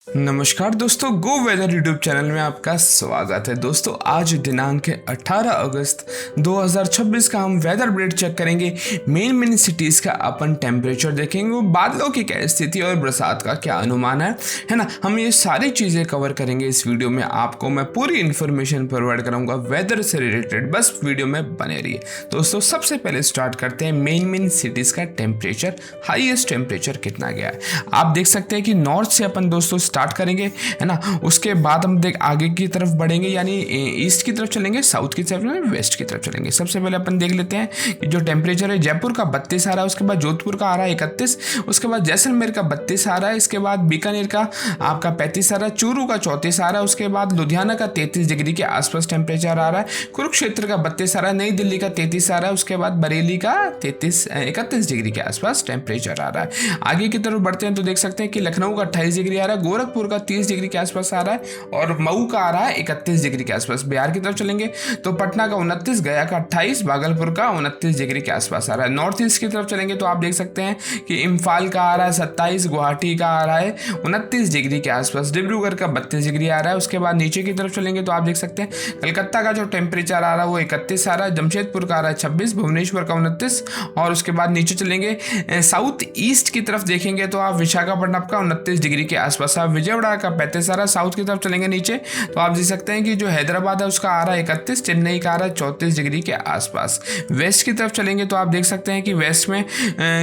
नमस्कार दोस्तों, गो weather YouTube channel में आपका स्वागत है। दोस्तों आज दिनांक है 18 अगस्त 2026 का हम वेदर अपडेट चेक करेंगे। मेन सिटीज़ का अपन टेम्परेचर देखेंगे, बादलों की क्या स्थिति और बरसात का क्या अनुमान है ना। हम ये सारी चीज़ें कवर करेंगे इस वीडियो में। आपको मैं पूरी इन्फॉर्मेशन प्रोवाइड करूँगा वेदर से रिलेटेड, बस वीडियो में बने रहिए। दोस्तों सबसे पहले स्टार्ट करते हैं मेन सिटीज़ का टेम्परेचर। हाईएस्ट टेम्परेचर कितना गया है आप देख सकते हैं कि नॉर्थ से अपन दोस्तों स्टार्ट करेंगे, है ना। उसके बाद हम आगे की तरफ बढ़ेंगे, यानी ईस्ट की तरफ चलेंगे, साउथ की तरफ, वेस्ट की तरफ चलेंगे। सबसे पहले अपन देख लेते हैं कि जो टेम्परेचर है जयपुर का 32 आ रहा है, उसके बाद जोधपुर का आ रहा है 31, उसके बाद जैसलमेर का 32 आ रहा है, इसके बाद बीकानेर का आपका 35 आ रहा है, चूरू का 34 आ रहा है, उसके बाद लुधियाना का 33 डिग्री के आसपास टेम्परेचर आ रहा है, कुरुक्षेत्र का 32 आ रहा है, नई दिल्ली का 33 आ रहा है, उसके बाद बरेली का 31 डिग्री के आसपास टेम्परेचर आ रहा है। आगे की तरफ बढ़ते हैं तो देख सकते हैं कि लखनऊ का 28 डिग्री आ रहा है, गोरखपुर का 30 डिग्री के आसपास आ रहा है और मऊ का आ रहा है 31 डिग्री के आसपास। बिहार की तरफ चलेंगे तो पटना का 29, गया का 28, भागलपुर का 29 डिग्री के आसपास आ रहा है। नॉर्थ ईस्ट की तरफ चलेंगे तो आप देख सकते हैं कि इम्फाल का आ रहा है 27, गुवाहाटी का आ रहा है 29 डिग्री के आसपास, डिब्रूगढ़ का 32 डिग्री आ रहा है। उसके बाद नीचे की तरफ चलेंगे तो आप देख सकते हैं कलकत्ता का जो टेम्परेचर आ रहा है वो 31 आ रहा है, जमशेदपुर का आ रहा है 26, भुवनेश्वर का 29 और उसके बाद नीचे चलेंगे साउथ ईस्ट की तरफ देखेंगे तो आप विशाखापट्टनम का 29 डिग्री के आसपास, आप विजयवाड़ा का 35 आ रहा है। साउथ की तरफ चलेंगे नीचे तो आप देख सकते हैं कि जो हैदराबाद है उसका आ रहा है 31, चेन्नई का आ रहा है 34 डिग्री के आसपास। वेस्ट की तरफ चलेंगे तो आप देख सकते हैं कि वेस्ट में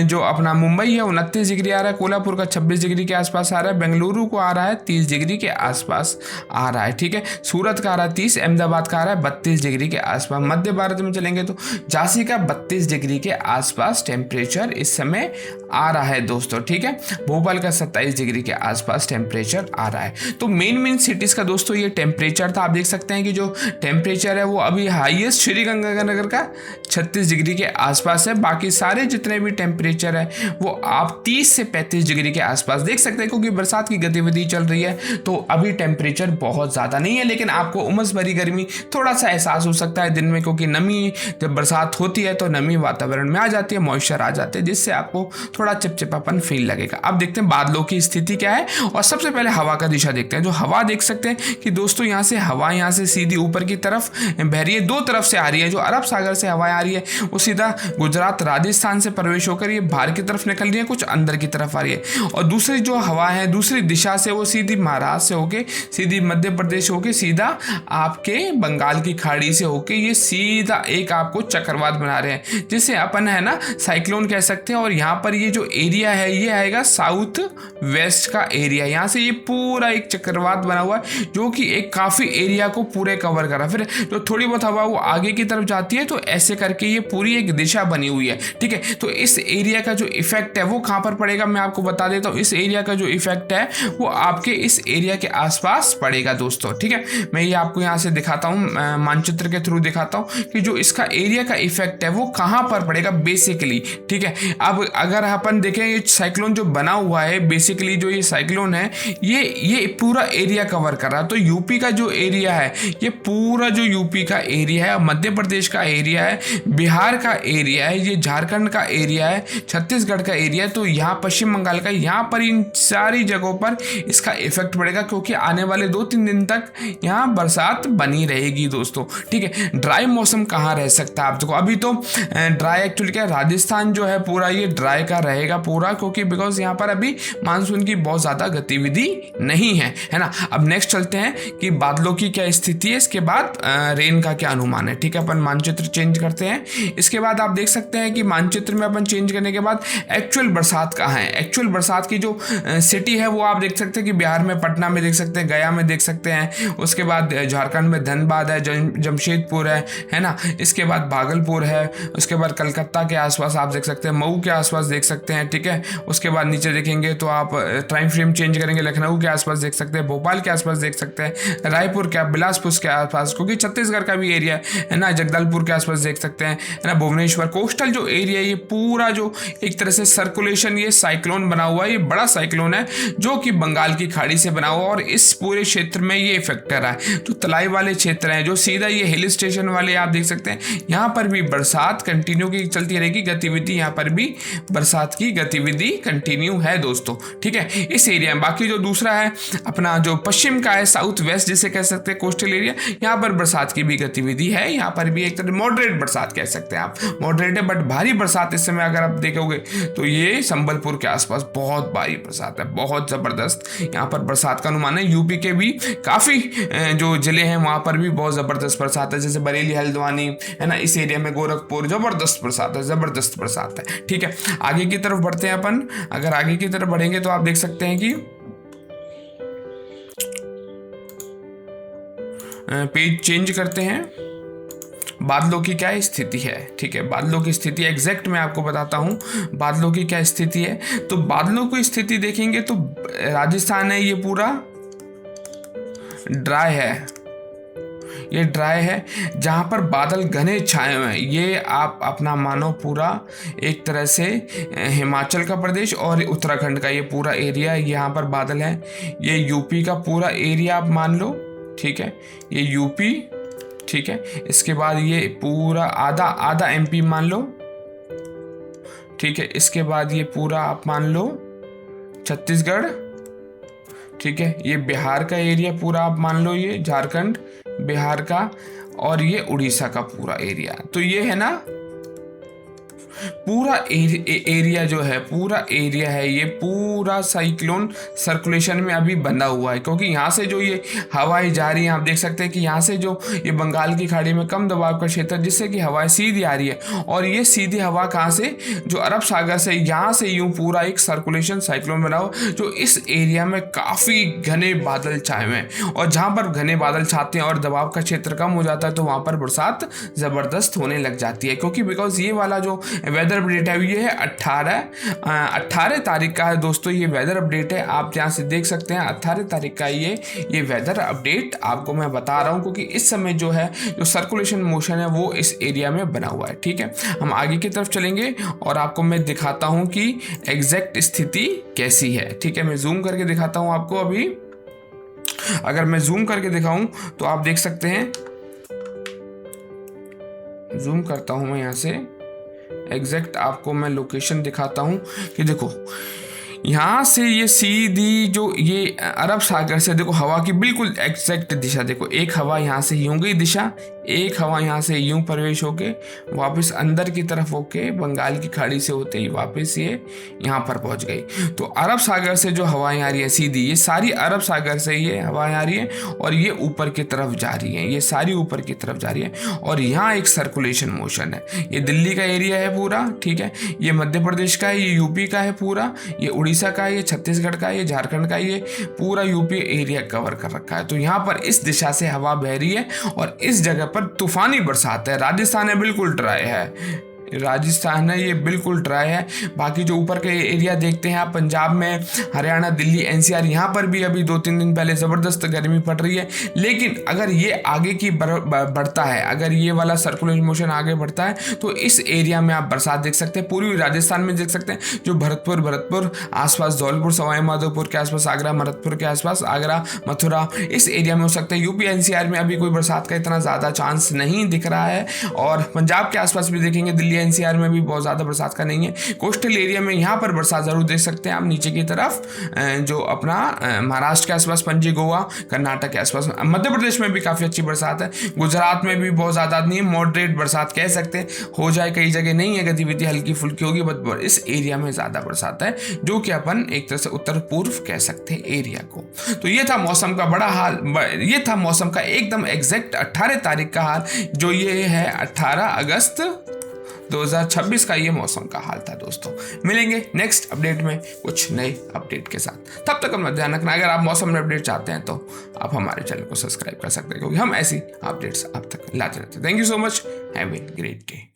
जो अपना मुंबई है 29 डिग्री आ रहा है, कोल्हापुर का 26 डिग्री के आसपास आ रहा है, बेंगलुरु को आ रहा है 30 डिग्री के आसपास आ रहा है, ठीक है। सूरत का आ रहा है 30, अहमदाबाद का आ रहा है 32 डिग्री के आसपास। मध्य भारत में चलेंगे तो झांसी का 32 डिग्री के आसपास टेम्परेचर इस समय आ रहा है दोस्तों, ठीक है। भोपाल का 27 डिग्री के आसपास टेम्परेचर आ रहा है। तो मेन सिटीज का दोस्तों ये टेम्परेचर था। आप देख सकते हैं कि जो टेम्परेचर है वो अभी हाईएस्ट श्रीगंगानगर का 36 डिग्री के आसपास है। बाकी सारे जितने भी टेम्परेचर है वो आप 30 से 35 डिग्री के आसपास देख सकते हैं, क्योंकि बरसात की गतिविधि चल रही है तो अभी टेम्परेचर बहुत ज़्यादा नहीं है, लेकिन आपको उमस भरी गर्मी थोड़ा सा एहसास हो सकता है दिन में, क्योंकि नमी जब बरसात होती है तो नमी वातावरण में आ जाती है, मॉइस्चर आ जाते हैं, जिससे आपको थोड़ा चिपचिपापन फील लगेगा। अब देखते हैं बादलों की स्थिति क्या है और सबसे पहले हवा का दिशा देखते हैं। जो हवा देख सकते हैं कि दोस्तों यहाँ से हवा यहाँ से सीधी ऊपर की तरफ बह रही है, दो तरफ से आ रही है। जो अरब सागर से हवाएं आ रही है वो सीधा गुजरात राजस्थान से प्रवेश होकर ये बाहर की तरफ निकल रही है, कुछ अंदर की तरफ आ रही है। और दूसरी जो हवा है दूसरी दिशा से वो सीधी महाराष्ट्र से होके सीधी मध्य प्रदेश होके सीधा आपके बंगाल की खाड़ी से होके ये सीधा एक आपको चक्रवात बना रहे हैं, जिसे अपन है ना साइक्लोन कह सकते हैं। और यहाँ पर ये जो एरिया है ये आएगा साउथ वेस्ट का एरिया, यहाँ से ये पूरा एक चक्रवात बना हुआ है जो कि एक काफी एरिया को पूरे कवर कर रहा है। फिर जो थोड़ी बहुत हवा वो आगे की तरफ जाती है तो ऐसे करके ये पूरी एक दिशा बनी हुई है, ठीक है। तो इस एरिया का जो इफेक्ट है वो कहाँ पर पड़ेगा मैं आपको बता देता हूँ। इस एरिया का जो इफेक्ट है वो आपके इस एरिया के आसपास पड़ेगा दोस्तों, ठीक है। मैं ये आपको यहाँ से दिखाता हूँ, मानचित्र के थ्रू दिखाता हूँ कि जो इसका एरिया का इफेक्ट है वो कहाँ पर पड़ेगा बेसिकली, ठीक है। अब अगर अपन देखें ये साइक्लोन जो बना हुआ है, बेसिकली जो ये साइक्लोन है ये पूरा एरिया कवर कर रहा है। तो यूपी का जो एरिया है ये पूरा जो यूपी का एरिया है, मध्य प्रदेश का एरिया है, बिहार का एरिया है, ये झारखंड का एरिया है, छत्तीसगढ़ का एरिया है, तो यहाँ पश्चिम बंगाल का, यहाँ पर इन सारी जगहों पर इसका इफेक्ट पड़ेगा, क्योंकि आने वाले 2-3 दिन तक यहाँ बरसात बनी रहेगी दोस्तों, ठीक है। ड्राई मौसम कहाँ रह सकता है आप देखो, अभी तो ड्राई एक्चुअली क्या राजस्थान जो है पूरा ये ड्राई का रहेगा पूरा, क्योंकि बिकॉज यहाँ पर अभी मानसून की बहुत ज़्यादा गतिविधि नहीं है ना। अब नेक्स्ट चलते हैं कि बादलों की क्या स्थिति है, इसके बाद रेन का क्या अनुमान है, ठीक है। अपन मानचित्र चेंज करते हैं। इसके बाद आप देख सकते हैं कि मानचित्र में अपन चेंज करने के बाद एक्चुअल बरसात कहाँ है। एक्चुअल बरसात की जो सिटी है वो आप देख सकते हैं कि बिहार में पटना में देख सकते हैं, गया में देख सकते हैं, उसके बाद झारखंड में धनबाद है, जमशेदपुर है ना, इसके बाद भागलपुर है, उसके बाद कलकत्ता के आसपास आप देख सकते हैं, मऊ के आसपास देख सकते हैं, ठीक है। उसके बाद नीचे देखेंगे तो आप टाइम फ्रेम चेंज करेंगे, लखनऊ के आसपास देख सकते हैं, भोपाल के आसपास देख सकते हैं, रायपुर के बिलासपुर के आसपास, क्योंकि छत्तीसगढ़ का भी एरिया है ना, जगदलपुर के आसपास देख सकते हैं, है ना, भुवनेश्वर कोस्टल जो एरिया ये पूरा जो एक तरह से सर्कुलेशन ये साइक्लोन बना हुआ है, ये बड़ा साइक्लोन है जो कि बंगाल की खाड़ी से बना हुआ और इस पूरे क्षेत्र में ये इफेक्ट कर रहा है। जो तलाई वाले क्षेत्र हैं, जो सीधा ये हिल स्टेशन वाले आप देख सकते हैं, यहाँ पर भी बरसात कंटिन्यू की चलती रहेगी गतिविधि, यहाँ पर भी बरसात की गतिविधि कंटिन्यू है दोस्तों, ठीक है, इस एरिया में। बाकी जो दूसरा है अपना जो पश्चिम का है, साउथ वेस्ट जिसे कह सकते हैं कोस्टल एरिया, यहाँ पर बरसात की भी गतिविधि है। यहाँ पर भी एक तरह मॉडरेट बरसात कह सकते हैं आप, मॉडरेट है बट भारी बरसात इस समय अगर आप देखोगे तो ये संबलपुर के आसपास बहुत भारी बरसात है, बहुत जबरदस्त यहाँ पर बरसात का अनुमान है। यूपी के भी काफी जो जिले हैं वहां पर भी बहुत जबरदस्त बरसात है, जैसे बरेली, हल्द्वानी है ना, इस एरिया में गोरखपुर जबरदस्त बरसात है, जबरदस्त बरसात है। ठीक है, आगे की तरफ बढ़ते हैं अपन। अगर आगे की तरफ बढ़ेंगे तो आप देख सकते हैं कि पेज चेंज करते हैं, बादलों की क्या स्थिति है। ठीक है, बादलों की स्थिति एग्जैक्ट मैं आपको बताता हूं बादलों की क्या स्थिति है। तो बादलों की स्थिति देखेंगे तो राजस्थान है, ये पूरा ड्राई है, ये ड्राई है, जहां पर बादल घने छाए हुए हैं। ये आप अपना मानो पूरा एक तरह से हिमाचल का प्रदेश और उत्तराखंड का ये पूरा एरिया यहाँ पर बादल है। ये यूपी का पूरा एरिया आप मान लो। ठीक है, ये यूपी, ठीक है, इसके बाद ये पूरा आधा एमपी मान लो। ठीक है, इसके बाद ये पूरा आप मान लो छत्तीसगढ़। ठीक है, ये बिहार का एरिया पूरा आप मान लो, ये झारखंड, बिहार का, और ये उड़ीसा का पूरा एरिया। तो ये है ना पूरा एरिया जो है, पूरा एरिया है, ये पूरा साइक्लोन सर्कुलेशन में अभी बंधा हुआ है, क्योंकि यहाँ से जो ये हवाएं जा रही हैं, आप देख सकते हैं कि यहाँ से जो ये बंगाल की खाड़ी में कम दबाव का क्षेत्र, जिससे कि हवाएं सीधी आ रही है, और ये सीधी हवा कहाँ से, जो अरब सागर से, यहाँ से यूं पूरा एक सर्कुलेशन साइक्लोन बना हुआ, जो इस एरिया में काफ़ी घने बादल छाए हुए हैं। और जहाँ पर घने बादल छाते हैं और दबाव का क्षेत्र कम हो जाता है, तो वहाँ पर बरसात ज़बरदस्त होने लग जाती है, क्योंकि बिकॉज ये वाला जो वेदर अपडेट है ये है 18 तारीख का है दोस्तों। ये वेदर अपडेट है, आप यहाँ से देख सकते हैं 18 तारीख का ये वेदर अपडेट आपको मैं बता रहा हूँ, क्योंकि इस समय जो है जो सर्कुलेशन मोशन है वो इस एरिया में बना हुआ है। ठीक है, हम आगे की तरफ चलेंगे और आपको मैं दिखाता हूँ कि एग्जैक्ट स्थिति कैसी है। ठीक है, मैं जूम करके दिखाता हूँ आपको। अभी अगर मैं जूम करके दिखाऊं तो आप देख सकते हैं, जूम करता हूं मैं यहाँ से, एग्जैक्ट आपको मैं लोकेशन दिखाता हूं कि देखो यहाँ से ये सीधी जो ये अरब सागर से देखो हवा की बिल्कुल एग्जैक्ट दिशा देखो, एक हवा यहाँ से यूं गई दिशा, एक हवा यहाँ से यूं प्रवेश होके वापस अंदर की तरफ होके बंगाल की खाड़ी से होते ही वापस ये यहाँ पर पहुँच गई। तो अरब सागर से जो हवाएं आ रही है सीधी, ये सारी अरब सागर से ये हवाएं आ रही है और ये ऊपर की तरफ जा रही हैं, ये सारी ऊपर की तरफ जा रही है। और यहाँ एक सर्कुलेशन मोशन है, ये दिल्ली का एरिया है पूरा, ठीक है, ये मध्य प्रदेश का है, ये यूपी का है पूरा, ये उड़ीसा का है, ये छत्तीसगढ़ का है, ये झारखंड का है, ये पूरा यूपी एरिया कवर कर रखा है। तो यहाँ पर इस दिशा से हवा बह रही है और इस जगह पर तूफानी बरसात है। राजस्थान है बिल्कुल ड्राई है, राजस्थान है ये बिल्कुल ड्राई है। बाकी जो ऊपर के एरिया देखते हैं आप, पंजाब में, हरियाणा, दिल्ली, एनसीआर, यहाँ पर भी अभी 2-3 दिन पहले ज़बरदस्त गर्मी पड़ रही है। लेकिन अगर ये आगे की बढ़ता है, अगर ये वाला सर्कुलेशन मोशन आगे बढ़ता है तो इस एरिया में आप बरसात देख सकते हैं। पूर्वी राजस्थान में देख सकते हैं, जो भरतपुर आसपास, धौलपुर, सवाई माधोपुर के आसपास, आगरा, भरतपुर के आसपास, आगरा, मथुरा, इस एरिया में हो सकता है। यूपी एनसीआर में अभी कोई बरसात का इतना ज़्यादा चांस नहीं दिख रहा है। और पंजाब के आसपास भी देखेंगे, दिल्ली एनसीआर में भी बहुत ज़्यादा बरसात का नहीं है। कोस्टल एरिया में यहाँ पर बरसात ज़रूर देख सकते हैं आप नीचे की तरफ, जो अपना महाराष्ट्र के आसपास, पणजी, गोवा, कर्नाटक के आसपास, मध्य प्रदेश में भी काफ़ी अच्छी बरसात है। गुजरात में भी बहुत ज़्यादा नहीं है, मॉडरेट बरसात कह सकते हैं, हो जाए, कई जगह नहीं है, गतिविधि हल्की फुल्की होगी, बट इस एरिया में ज़्यादा बरसात है, जो कि अपन एक तरह से उत्तर पूर्व कह सकते हैं एरिया को। तो ये था मौसम का बड़ा हाल, ये था मौसम का एकदम एग्जैक्ट 18 तारीख का हाल, जो ये है 18 अगस्त 2026 का ये मौसम का हाल था दोस्तों। मिलेंगे नेक्स्ट अपडेट में कुछ नए अपडेट के साथ, तब तक अपना ध्यान रखना। अगर आप मौसम में अपडेट चाहते हैं तो आप हमारे चैनल को सब्सक्राइब कर सकते हैं, क्योंकि हम ऐसी अपडेट्स आप तक लाते रहते हैं। Thank you so much, have a great day.